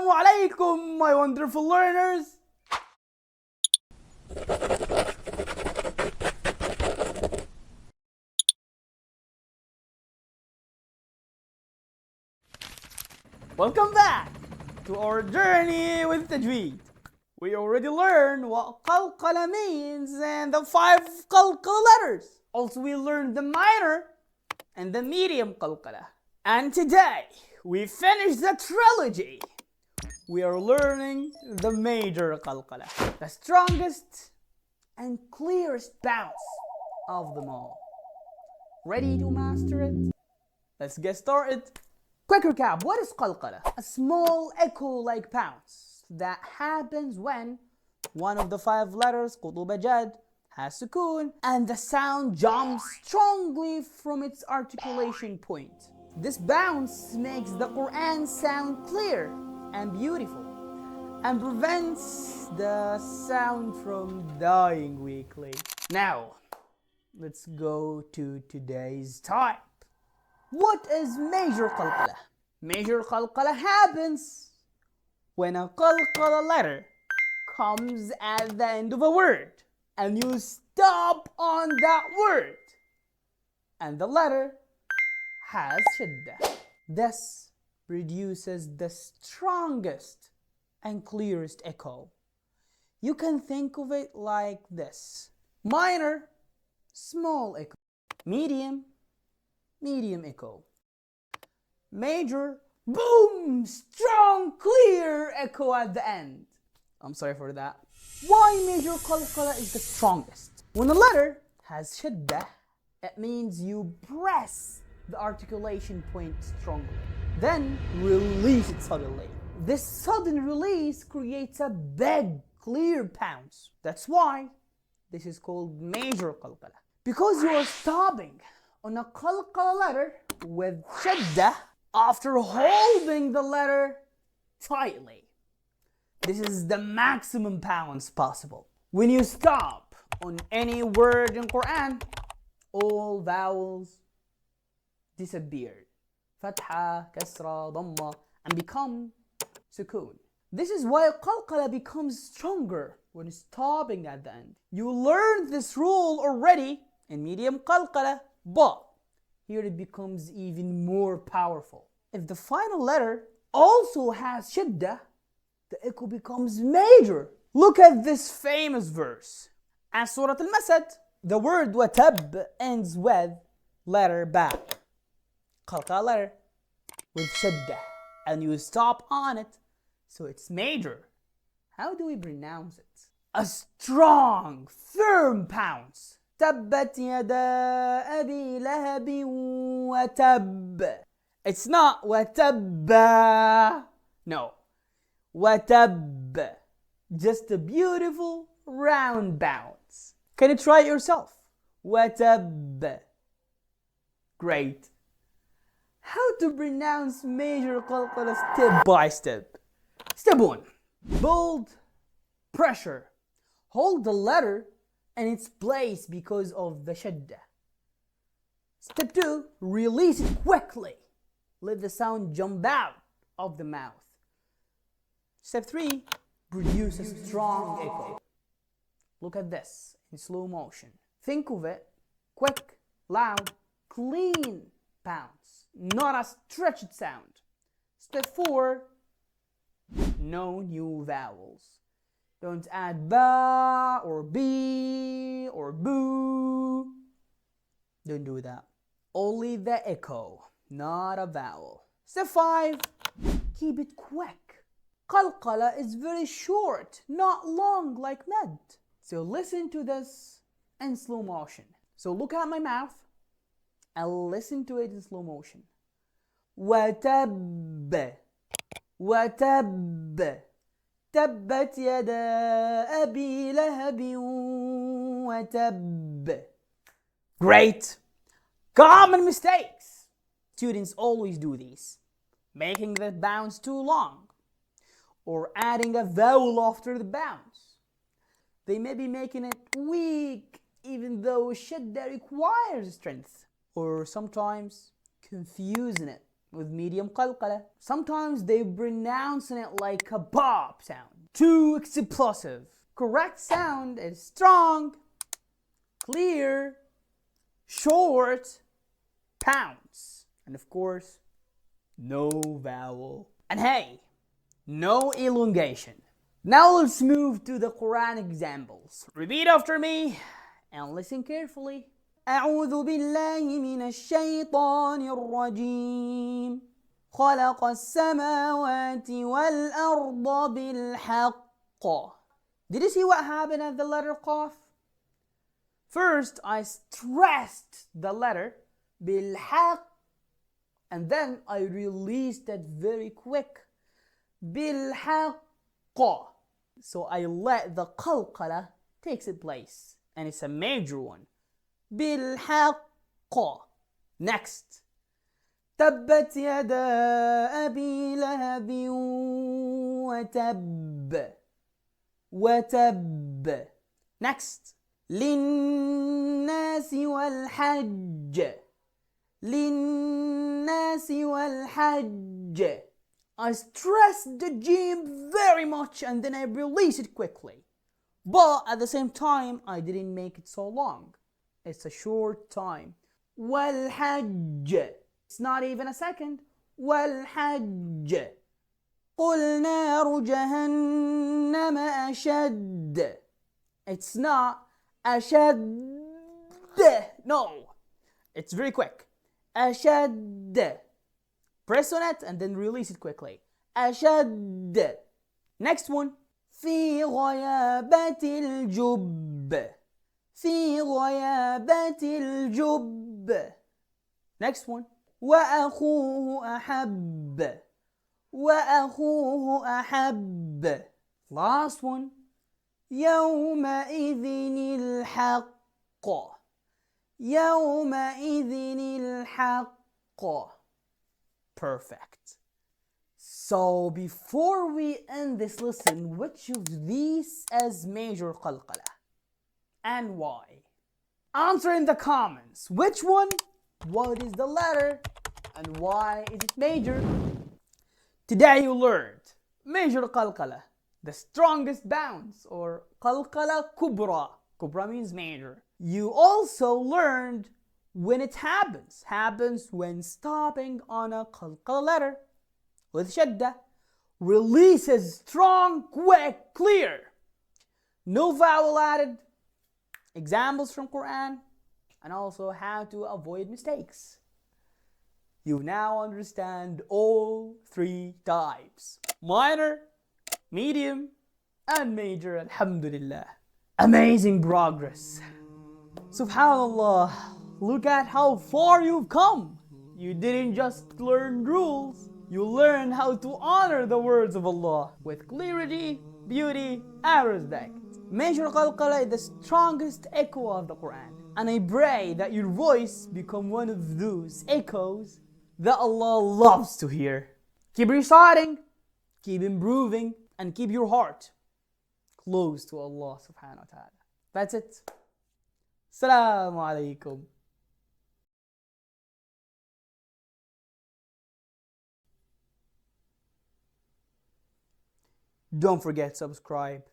Assalamu alaikum, my wonderful learners. Welcome back to our journey with Tajweed. We already learned what Qalqalah means and the 5 Qalqalah letters. Also, we learned the minor and the medium Qalqalah. And today, we finish the trilogy. We are learning the major Qalqalah, the strongest and clearest bounce of them all. Ready to master it? Let's get started. Quick recap, what is Qalqalah? A small echo-like bounce that happens when one of the 5 letters, Qutub Jad, has sukoon and the sound jumps strongly from its articulation point. This bounce makes the Quran sound clear and beautiful and prevents the sound from dying weakly. Now, let's go to today's type. What is Major Qalqalah? Major Qalqalah happens when a Qalqalah letter comes at the end of a word and you stop on that word and the letter has shaddah. This produces the strongest and clearest echo. You can think of it like this: minor, small echo; medium, medium echo; major, boom, strong, clear echo at the end. I'm sorry for that. Why Major Qalqalah is the strongest? When a letter has shaddah, it means you press the articulation point strongly, then release it suddenly. This sudden release creates a big, clear bounce. That's why this is called Major Qalqalah. Because you are stopping on a Qalqalah letter with shaddah after holding the letter tightly. This is the maximum bounce possible. When you stop on any word in Quran, all vowels disappear. Fatha, kasra, dhamma, and become sukoon. This is why Qalqalah becomes stronger when stopping at the end. You learned this rule already in medium Qalqalah, but here it becomes even more powerful. If the final letter also has shaddah, the echo becomes major. Look at this famous verse. As Surah Al-Masad, the word watab ends with letter ba. Qalqalah letter with shaddah, and you stop on it, so it's major. How do we pronounce it? A strong, firm bounce. Tabbat yada abi lahabi wa tab. It's not watabba. No. Watab. Just a beautiful round bounce. Can you try it yourself? Watab. Great. How to pronounce Major Qalqalah step by step. Step 1. Bold pressure. Hold the letter in its place because of the shaddah. Step 2. Release it quickly. Let the sound jump out of the mouth. Step 3. Produce a strong echo. Look at this in slow motion. Think of it: quick, loud, clean bounce, not a stretched sound. Step 4. No new vowels. Don't add ba or b or boo. Don't do that. Only the echo, not a vowel. Step 5. Keep it quick. Qalqalah is very short, not long like med. So listen to this in slow motion. So look at my mouth and listen to it in slow motion. Watab. Watab. Tabbat yada abi lahabin watab. Great! Common mistakes. Students always do these. Making the bounce too long, or adding a vowel after the bounce. They may be making it weak even though shaddah requires strength, or sometimes confusing it with medium qalqalah. Sometimes they pronouncing it like a pop sound. Too explosive. Correct sound is strong, clear, short, pounce. And of course, no vowel. And hey, no elongation. Now let's move to the Quran examples. Repeat after me and listen carefully. أعوذ بالله من الشيطان الرجيم خلق السماوات والأرض بالحق. Did you see what happened at the letter Qaf? First, I stressed the letter بالحق, and then I released it very quick. بالحق. So I let the qalqalah takes its place, and it's a major one. بالحق. Next. تبت يدا أبي لهب وتب. Next. للناس والحج. I stressed the jim very much and then I release it quickly. But at the same time, I didn't make it so long. It's a short time. والحج. It's not even a second. والحج. قل نار جهنم أشد. It's not أشد. No. It's very quick. أشد. Press on it and then release it quickly. أشد. Next one. في غيابة الجب. في غيابة الجب. Next one. وأخوه أحب. Last one. يومئذ الحق. Perfect. So before we end this lesson, which of these is Major Qalqalah and why? Answer in the comments. Which one? What is the letter? And why is it major? Today you learned Major Qalqalah, the strongest bounce, or Qalqalah Kubra. Kubra means major. You also learned when it happens when stopping on a qalqalah letter with shadda, releases strong, quick, clear, no vowel added, examples from Quran, and also how to avoid mistakes. You now understand all three types: minor, medium, and major. Alhamdulillah. Amazing progress. Subhanallah. Look at how far you've come. You didn't just learn rules, you learned how to honor the words of Allah with clarity, beauty, and respect. Major Qalqalah is the strongest echo of the Quran, and I pray that your voice become one of those echoes that Allah loves to hear. Keep reciting, keep improving, and keep your heart close to Allah subhanahu wa ta'ala. That's it. Assalamu alaikum. Don't forget to subscribe.